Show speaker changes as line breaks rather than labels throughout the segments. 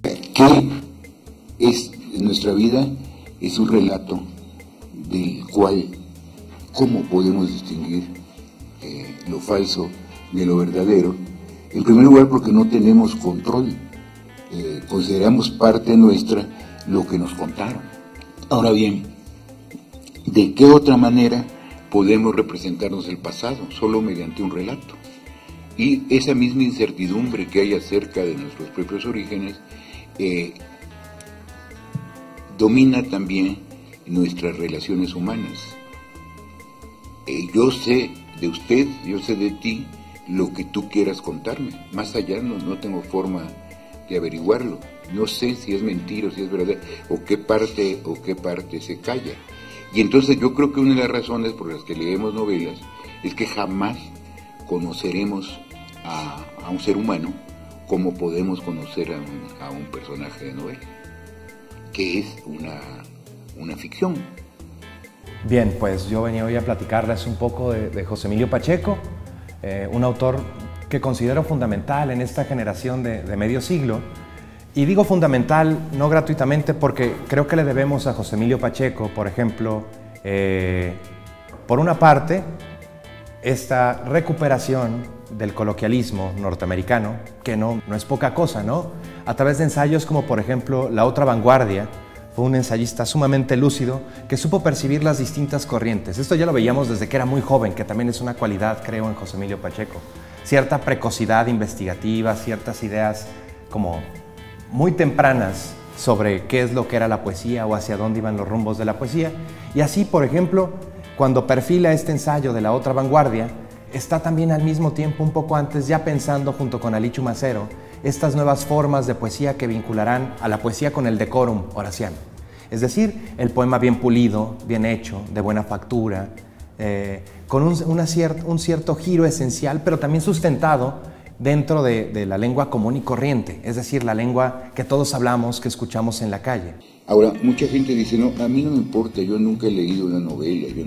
¿Qué es nuestra vida? Es un relato del cual, ¿cómo podemos distinguir lo falso de lo verdadero? En primer lugar, porque no tenemos control. Consideramos parte nuestra lo que nos contaron. Ahora bien, ¿de qué otra manera podemos representarnos el pasado? Solo mediante un relato. Y esa misma incertidumbre que hay acerca de nuestros propios orígenes domina también nuestras relaciones humanas. Yo sé de usted, yo sé de ti, lo que tú quieras contarme. Más allá no tengo forma de averiguarlo. No sé si es mentira o si es verdad, o qué parte se calla. Y entonces yo creo que una de las razones por las que leemos novelas es que jamás conoceremos a un ser humano como podemos conocer a un personaje de novela, que es una ficción.
Bien, pues yo venía hoy a platicarles un poco de José Emilio Pacheco, un autor que considero fundamental en esta generación de medio siglo. Y digo fundamental no gratuitamente porque creo que le debemos a José Emilio Pacheco, por ejemplo, por una parte, esta recuperación del coloquialismo norteamericano, que no es poca cosa, ¿no? A través de ensayos como, por ejemplo, La Otra Vanguardia. Fue un ensayista sumamente lúcido que supo percibir las distintas corrientes. Esto ya lo veíamos desde que era muy joven, que también es una cualidad, creo, en José Emilio Pacheco. Cierta precocidad investigativa, ciertas ideas como muy tempranas sobre qué es lo que era la poesía o hacia dónde iban los rumbos de la poesía. Y así, por ejemplo, cuando perfila este ensayo de La Otra Vanguardia, está también al mismo tiempo, un poco antes, ya pensando junto con Alichu Macero, estas nuevas formas de poesía que vincularán a la poesía con el decorum horaciano. Es decir, el poema bien pulido, bien hecho, de buena factura, con un cierto giro esencial, pero también sustentado dentro de la lengua común y corriente, es decir, la lengua que todos hablamos, que escuchamos en la calle.
Ahora, mucha gente dice, no, a mí no me importa, yo nunca he leído una novela, yo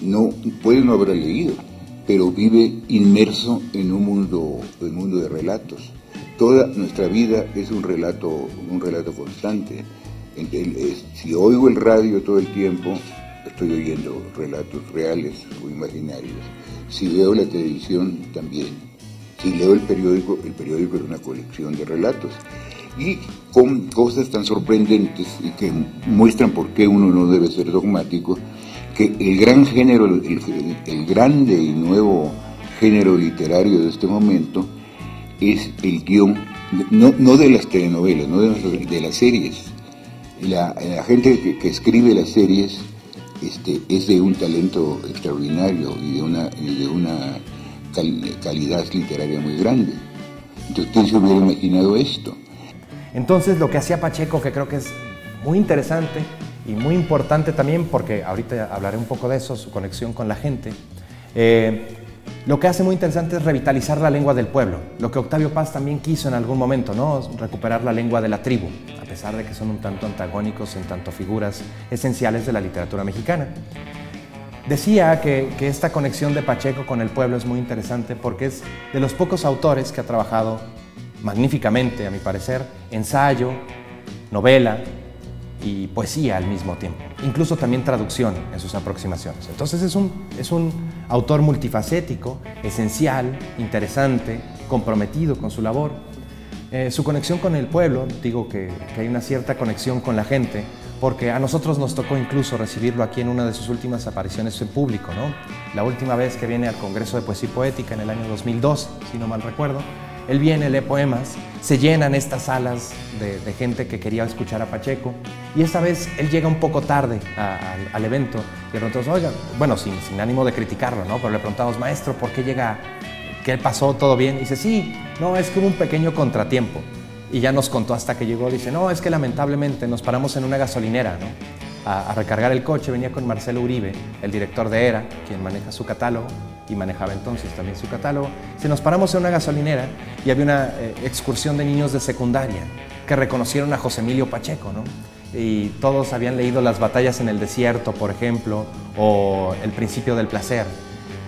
no puede no haberla leído, pero vive inmerso en un mundo de relatos. Toda nuestra vida es un relato constante. Si oigo el radio todo el tiempo, estoy oyendo relatos reales o imaginarios. Si veo la televisión, también. Si leo el periódico es una colección de relatos. Y con cosas tan sorprendentes y que muestran por qué uno no debe ser dogmático, que el gran género, el grande y nuevo género literario de este momento es el guión, no de las telenovelas, no de las series. La gente que escribe las series es de un talento extraordinario y de una calidad literaria muy grande. Entonces, ¿quién se hubiera imaginado esto?
Entonces, lo que hacía Pacheco, que creo que es muy interesante y muy importante también, porque ahorita hablaré un poco de eso, su conexión con la gente, lo que hace muy interesante es revitalizar la lengua del pueblo, lo que Octavio Paz también quiso en algún momento, ¿no? Recuperar la lengua de la tribu, a pesar de que son un tanto antagónicos en tanto figuras esenciales de la literatura mexicana. Decía que esta conexión de Pacheco con el pueblo es muy interesante porque es de los pocos autores que ha trabajado magníficamente, a mi parecer, ensayo, novela y poesía al mismo tiempo, incluso también traducción en sus aproximaciones. Entonces es un autor multifacético, esencial, interesante, comprometido con su labor. Su conexión con el pueblo, digo que hay una cierta conexión con la gente, porque a nosotros nos tocó incluso recibirlo aquí en una de sus últimas apariciones en público, ¿no? La última vez que viene al Congreso de Poesía y Poética en el año 2002, si no mal recuerdo, él viene, lee poemas, se llenan estas salas de gente que quería escuchar a Pacheco, y esta vez él llega un poco tarde al evento y le preguntamos, oiga, bueno, sin ánimo de criticarlo, ¿no? Pero le preguntamos, maestro, ¿por qué llega? ¿Qué pasó? ¿Todo bien? Y dice, sí, no, es que hubo un pequeño contratiempo. Y ya nos contó hasta que llegó, dice, no, es que lamentablemente nos paramos en una gasolinera, ¿no? A recargar el coche, venía con Marcelo Uribe, el director de ERA, quien maneja su catálogo, y manejaba entonces también su catálogo. Se nos paramos en una gasolinera y había una excursión de niños de secundaria que reconocieron a José Emilio Pacheco, ¿no? Y todos habían leído Las batallas en el desierto, por ejemplo, o El principio del placer.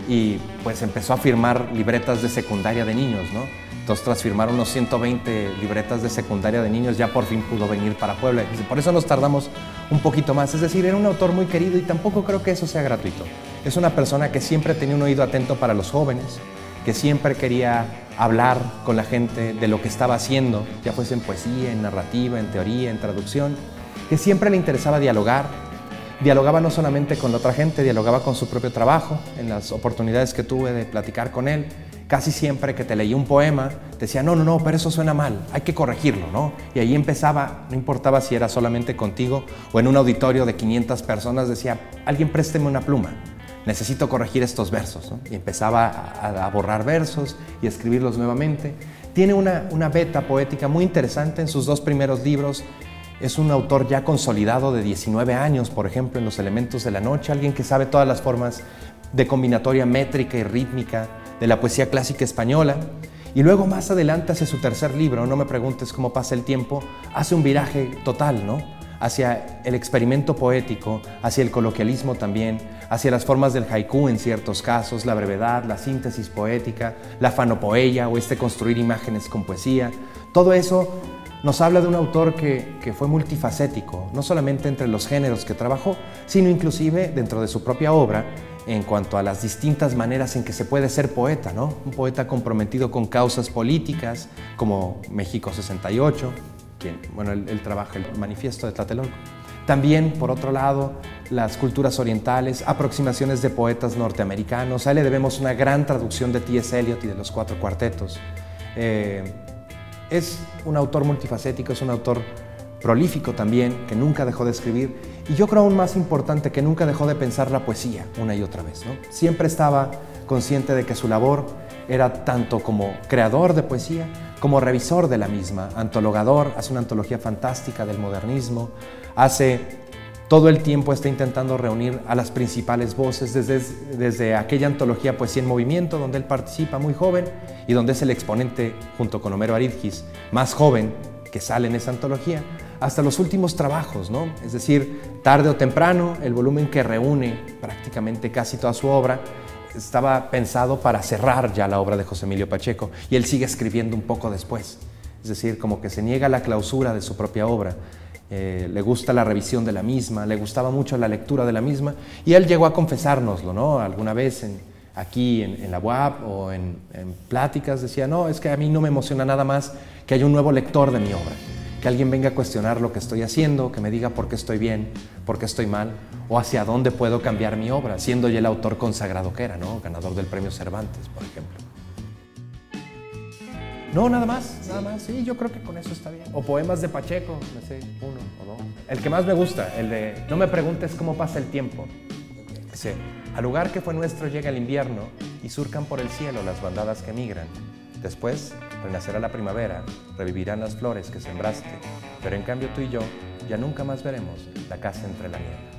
y pues empezó a firmar libretas de secundaria de niños, ¿no? Entonces, tras firmar unos 120 libretas de secundaria de niños, ya por fin pudo venir para Puebla. Y por eso nos tardamos un poquito más. Es decir, era un autor muy querido y tampoco creo que eso sea gratuito. Es una persona que siempre tenía un oído atento para los jóvenes, que siempre quería hablar con la gente de lo que estaba haciendo, ya fuese en poesía, en narrativa, en teoría, en traducción, que siempre le interesaba dialogar. Dialogaba no solamente con la otra gente, dialogaba con su propio trabajo. En las oportunidades que tuve de platicar con él, casi siempre que te leía un poema, te decía, no, pero eso suena mal, hay que corregirlo, ¿no? Y ahí empezaba, no importaba si era solamente contigo o en un auditorio de 500 personas, decía, alguien présteme una pluma, necesito corregir estos versos, ¿no? Y empezaba a borrar versos y a escribirlos nuevamente. Tiene una beta poética muy interesante en sus 2 primeros libros. Es un autor ya consolidado de 19 años, por ejemplo, en Los elementos de la noche, alguien que sabe todas las formas de combinatoria métrica y rítmica de la poesía clásica española. Y luego más adelante, hacia su 3er libro, No me preguntes cómo pasa el tiempo, hace un viraje total, ¿no? Hacia el experimento poético, hacia el coloquialismo también, hacia las formas del haiku en ciertos casos, la brevedad, la síntesis poética, la fanopoeia o construir imágenes con poesía. Todo eso nos habla de un autor que fue multifacético, no solamente entre los géneros que trabajó, sino inclusive dentro de su propia obra, en cuanto a las distintas maneras en que se puede ser poeta, ¿no? Un poeta comprometido con causas políticas, como México 68, él trabaja el manifiesto de Tlatelolco. También, por otro lado, las culturas orientales, aproximaciones de poetas norteamericanos. A él le debemos una gran traducción de T.S. Eliot y de los 4 cuartetos. Es un autor multifacético, es un autor prolífico también, que nunca dejó de escribir, y yo creo aún más importante, que nunca dejó de pensar la poesía una y otra vez, ¿no? Siempre estaba consciente de que su labor era tanto como creador de poesía, como revisor de la misma, antologador, hace una antología fantástica del modernismo, todo el tiempo está intentando reunir a las principales voces, desde aquella antología Poesía en Movimiento, donde él participa muy joven y donde es el exponente, junto con Homero Aridgis, más joven que sale en esa antología, hasta los últimos trabajos, ¿no? Es decir, Tarde o Temprano, el volumen que reúne prácticamente casi toda su obra, estaba pensado para cerrar ya la obra de José Emilio Pacheco, y él sigue escribiendo un poco después. Es decir, como que se niega la clausura de su propia obra. Le gusta la revisión de la misma, le gustaba mucho la lectura de la misma, y él llegó a confesárnoslo, ¿no? Alguna vez aquí en la UAP o en pláticas decía, no, es que a mí no me emociona nada más que haya un nuevo lector de mi obra, que alguien venga a cuestionar lo que estoy haciendo, que me diga por qué estoy bien, por qué estoy mal, o hacia dónde puedo cambiar mi obra, siendo ya el autor consagrado que era, ¿no? Ganador del premio Cervantes, por ejemplo. No, nada más, sí, yo creo que con eso está bien. O poemas de Pacheco, no sé, 1 o 2. El que más me gusta, el de No me preguntes cómo pasa el tiempo. Dice, al lugar que fue nuestro llega el invierno y surcan por el cielo las bandadas que migran. Después renacerá la primavera, revivirán las flores que sembraste, pero en cambio tú y yo ya nunca más veremos la casa entre la niebla.